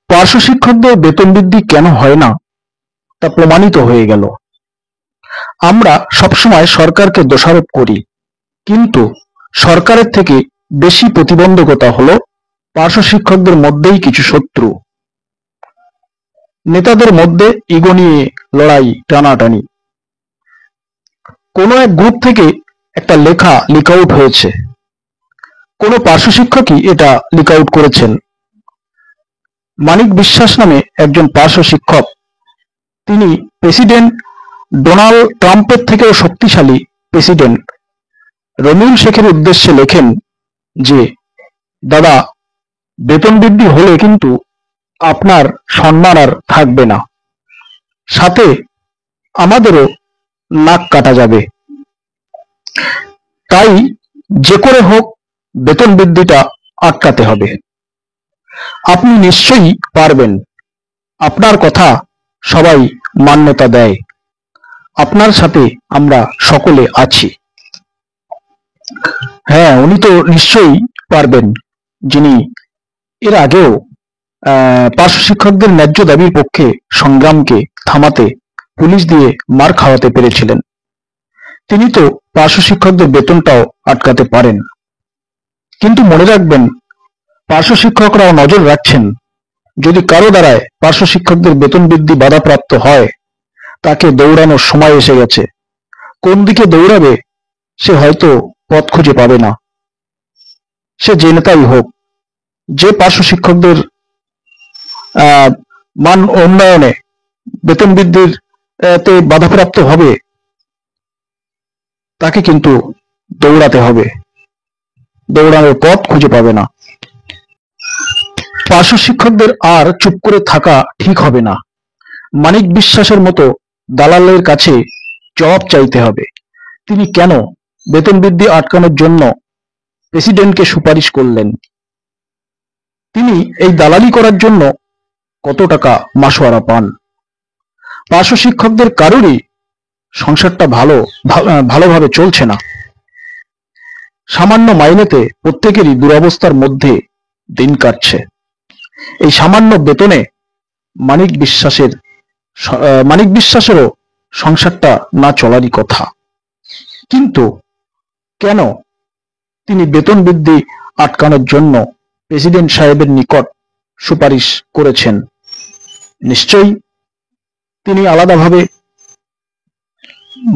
পার্শ্ব শিক্ষকদের বেতন বৃদ্ধি কেন হয় না তা প্রমাণিত হয়ে গেল। আমরা সবসময় সরকারকে দোষারোপ করি, কিন্তু সরকারের থেকে বেশি প্রতিবন্ধকতা হলো পার্শ্ব শিক্ষকদের মধ্যেই কিছু শত্রু, নেতাদের মধ্যে ইগো নিয়ে লড়াই, টানাটানি। কোনো এক গ্রুপ থেকে একটা লেখা লিক আউট হয়েছে, কোনো পার্শ্ব শিক্ষকই এটা লিক আউট করেছেন। মানিক বিশ্বাস নামে একজন পার্শ্ব শিক্ষক, তিনি প্রেসিডেন্ট ডোনাল্ড ট্রাম্পের থেকেও শক্তিশালী প্রেসিডেন্ট রমিউল শেখের উদ্দেশ্যে লেখেন যে, দাদা, বেতন বৃদ্ধি হলে কিন্তু আপনার সম্মান আর থাকবে না, সাথে আমাদেরও নাক কাটা যাবে। তাই যে করে হোক বেতন বৃদ্ধিটা আটকাতে হবে। আপনি নিশ্চয়ই পারবেন, আপনার কথা সবাই মান্যতা দেয়, আপনার সাথে আমরা সকলে আছি। হ্যাঁ, উনি তো নিশ্চয়ই পারবেন, যিনি এর আগেও পার্শ্ব শিক্ষকদের ন্যায্য দাবির পক্ষে সংগ্রামকে থামাতে পুলিশ দিয়ে মার খাওয়াতে পেরেছিলেন। তিনি তো পার্শ্ব শিক্ষকদের বেতনটাও আটকাতে পারেন। কিন্তু মনে রাখবেন, পার্শ্ব শিক্ষকরাও নজর রাখছেন, যদি কারো দ্বারায় পার্শ্ব শিক্ষকদের বেতন বৃদ্ধি বাধাপ্রাপ্ত হয়, তাকে দৌড়ানোর সময় এসে গেছে। কোন দিকে দৌড়াবে সে হয়তো পথ খুঁজে পাবে না। সে যে নেতাই হোক, যে পার্শ্ব শিক্ষকদের মান উন্নয়নে বেতন বৃদ্ধির তে বাধাপ্রাপ্ত হবে, তাকে কিন্তু দৌড়াতে হবে, দৌড়ানোর পথ খুঁজে পাবে না। পার্শ্ব শিক্ষকদের আর চুপ করে থাকা ঠিক হবে না। মানিক বিশ্বাসের মতো দালালের কাছে জবাব চাইতে হবে, তিনি কেন বেতন বৃদ্ধি আটকানোর জন্য প্রেসিডেন্টকে সুপারিশ করলেন। তিনি এই দালালি করার জন্য কত টাকা মাসোয়ারা পান। পার্শ্ব শিক্ষকদের কারোরই সংসারটা ভালোভাবে চলছে না। সামান্য মাইনেতে প্রত্যেকেরই দুরবস্থার মধ্যে দিন কাটছে। এই সামান্য বেতনে মানিক বিশ্বাসেরও সংসারটা না চলারই কথা। কিন্তু কেন তিনি বেতন বৃদ্ধি আটকানোর জন্য প্রেসিডেন্ট সাহেবের নিকট সুপারিশ করেছেন? নিশ্চয়ই তিনি আলাদাভাবে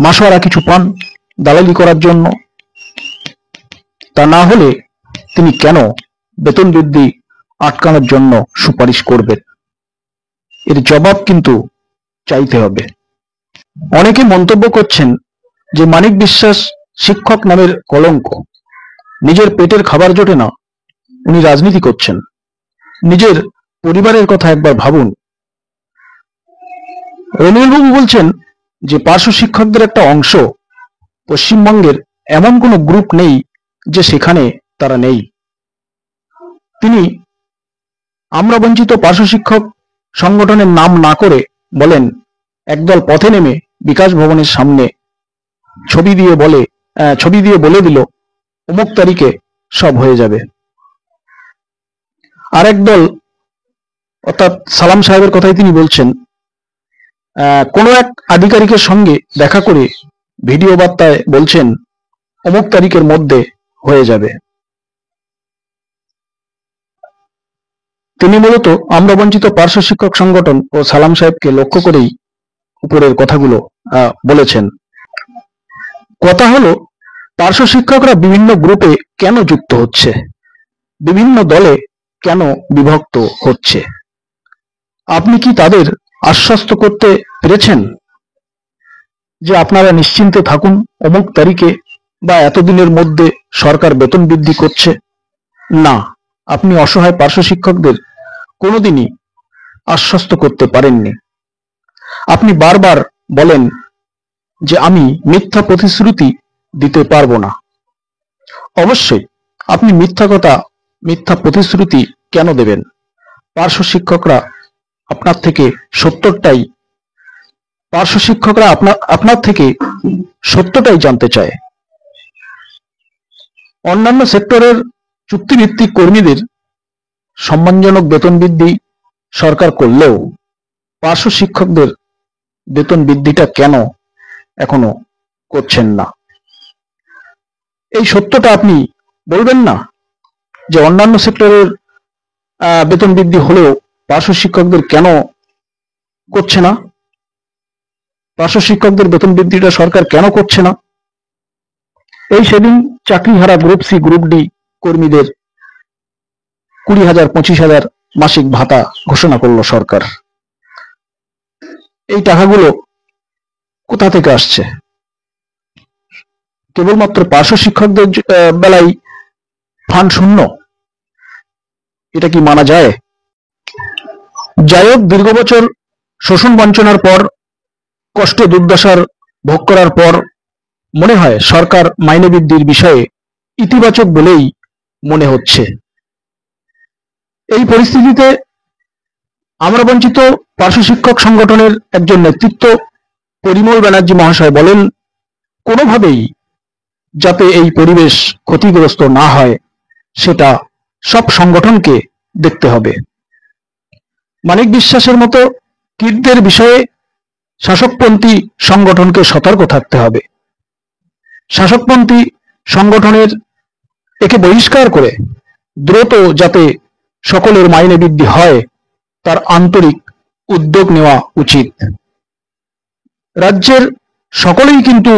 মাসোয়ারা কিছু পান দালালি করার জন্য। তা না হলে তিনি কেন বেতন বৃদ্ধি আটকানোর জন্য সুপারিশ করবেন? এর জবাব কিন্তু চাইতে হবে। অনেকে মন্তব্য করছেন যে মানিক বিশ্বাস শিক্ষক নামের কলঙ্ক, নিজের পেটের খাবার জোটে না, উনি রাজনীতি করছেন। নিজের পরিবারের কথা একবার ভাবুন। রমিউলবাবু বলছেন যে পার্শ্ব শিক্ষকদের একটা অংশ, পশ্চিমবঙ্গের এমন কোনো গ্রুপ নেই যে সেখানে তারা নেই। তিনি আমরা বঞ্চিত পার্শ্ব শিক্ষক সংগঠনের নাম না করে বলেন, একদল পথে নেমে বিকাশ ভবনের সামনে ছবি দিয়ে বলে দিল অমুক তারিখে সব হয়ে যাবে। আর একদল, অর্থাৎ সালাম সাহেবের কথাই তিনি বলছেন, কোনো এক আধিকারিকের সঙ্গে দেখা করে ভিডিও বার্তায় বলছেন অমুক তারিখের মধ্যে হয়ে যাবে। তিনি মূলত আমরা বঞ্চিত পার্শ্ব শিক্ষক সংগঠন ও সালাম সাহেবকে লক্ষ্য করেই উপরের কথাগুলো বলেছেন। কথা হলো, পার্শ্ব শিক্ষকরা বিভিন্ন গ্রুপে কেন যুক্ত হচ্ছে, বিভিন্ন দলে কেন বিভক্ত হচ্ছে? আপনি কি তাদের আশ্বস্ত করতে পেরেছেন যে আপনারা নিশ্চিন্তে থাকুন, অমুক তারিখে বা এতদিনের মধ্যে সরকার বেতন বৃদ্ধি করছে? না, আপনি অসহায় পার্শ্ব শিক্ষকদের কোনোদিনই আশ্বস্ত করতে পারেননি। আপনি বারবার বলেন যে আমি মিথ্যা প্রতিশ্রুতি দিতে পারবো না। অবশ্যই আপনি মিথ্যা প্রতিশ্রুতি কেন দেবেন? পার্শ্ব শিক্ষকরা আপনার থেকে সত্যটাই জানতে চায়। অন্যান্য সেক্টরের চুক্তিভিত্তিক কর্মীদের সম্মানজনক বেতন বৃদ্ধি সরকার করলেও পার্শ্ব শিক্ষকদের বেতন বৃদ্ধিটা কেন এখনো করছেন না? এই সত্যটা আপনি বলবেন না যে অন্যান্য সেক্টরের বেতন বৃদ্ধি হলেও পার্শ্ব শিক্ষকদের কেন করছে না? পার্শ্ব শিক্ষকদের বেতন বৃদ্ধিটা সরকার কেন করছে না? এই সেদিন চাকরিহারা গ্রুপ সি গ্রুপ ডি কর্মীদের 20,000 25,000 মাসিক ভাতা ঘোষণা করলো সরকার। এই টাকাগুলো কোথা থেকে আসছে? কেবলমাত্র পার্শ্ব শিক্ষকদের বেলায় ফান্ড শূন্য? এটা কি মানা যায়? যাই হোক, দীর্ঘ বছর শোষণ বঞ্চনার পর, কষ্টে দুর্দশার ভোগ করার পর মনে হয় সরকার মাইনে বৃদ্ধির বিষয়ে ইতিবাচক বলেই মনে হচ্ছে। এই পরিস্থিতিতে আমরা বঞ্চিত পার্শ্ব শিক্ষক সংগঠনের একজন নেতৃত্ব পরিমল ব্যানার্জি মহাশয় বলেন, কোনোভাবেই যাতে এই পরিবেশ ক্ষতিগ্রস্ত না হয় সেটা সব সংগঠনকে দেখতে হবে। মানিক বিশ্বাসের মতো কীটদের বিষয়ে শাসকপন্থী সংগঠনকে সতর্ক থাকতে হবে। শাসকপন্থী সংগঠনের একে বহিষ্কার করে দ্রুত যাতে সকলের মাইনে বৃদ্ধি হয় তার আন্তরিক উদ্যোগ নেওয়া উচিত। রাজ্যের সকলেই কিন্তু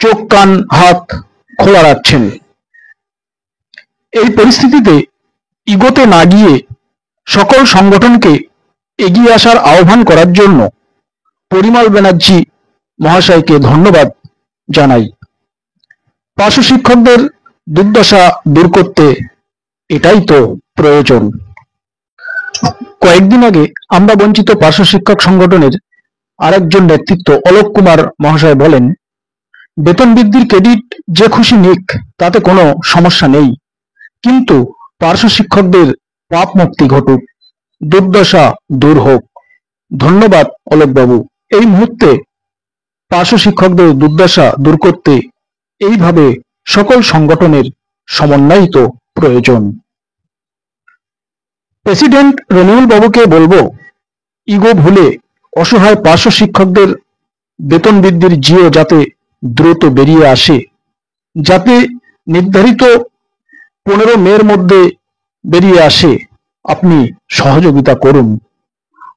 চোখ কান হাত খোলা রাখছেন। এই পরিস্থিতিতে ইগোতে না গিয়ে সকল সংগঠনকে এগিয়ে আসার আহ্বান করার জন্য পরিমল ব্যানার্জি মহাশয়কে ধন্যবাদ জানাই। পার্শ্ব শিক্ষকদের দুর্দশা দূর করতে এটাই তো প্রয়োজন। কয়েকদিন আগে আমরা বঞ্চিত পার্শ্ব শিক্ষক সংগঠনের আরেকজন নেতৃত্ব অলোক কুমার মহাশয় বলেন, বেতন বৃদ্ধির ক্রেডিট যে খুশি নিক তাতে কোনো সমস্যা নেই, কিন্তু পার্শ্ব শিক্ষকদের পাপ মুক্তি ঘটুক, দুর্দশা দূর হোক। ধন্যবাদ অলোকবাবু। এই মুহূর্তে পার্শ্ব শিক্ষকদের দুর্দশা দূর করতে এইভাবে সকল সংগঠনের সমন্বয় তো প্রয়োজন। প্রেসিডেন্ট রনিউল বাবুকে বলবো, ইগো ভুলে অসহায় পার্শ্ব শিক্ষকদের বেতন বৃদ্ধির জিও যাতে দ্রুত বেরিয়ে আসে, যাতে নির্ধারিত 15 মের মধ্যে বেরিয়ে আসে, আপনি সহযোগিতা করুন।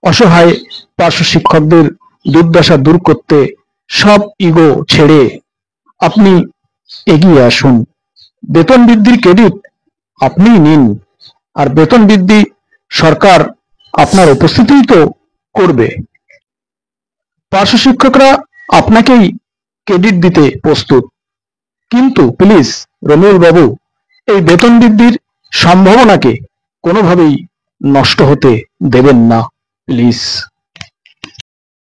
অসহায় পার্শ্ব শিক্ষকদের দুর্দশা দূর করতে সব ইগো ছেড়ে আপনি এগিয়ে আসুন। বেতন বৃদ্ধির ক্রেডিট আপনিই নিন, আর বেতন বৃদ্ধি সরকার আপনার উপস্থিতিই তো করবে। পার্শ্ব শিক্ষকরা আপনাকেই ক্রেডিট দিতে প্রস্তুত, কিন্তু প্লিজ রনিউল বাবু, এই বেতন বৃদ্ধির সম্ভাবনাকে কোনোভাবেই নষ্ট হতে দেবেন না, প্লিজ।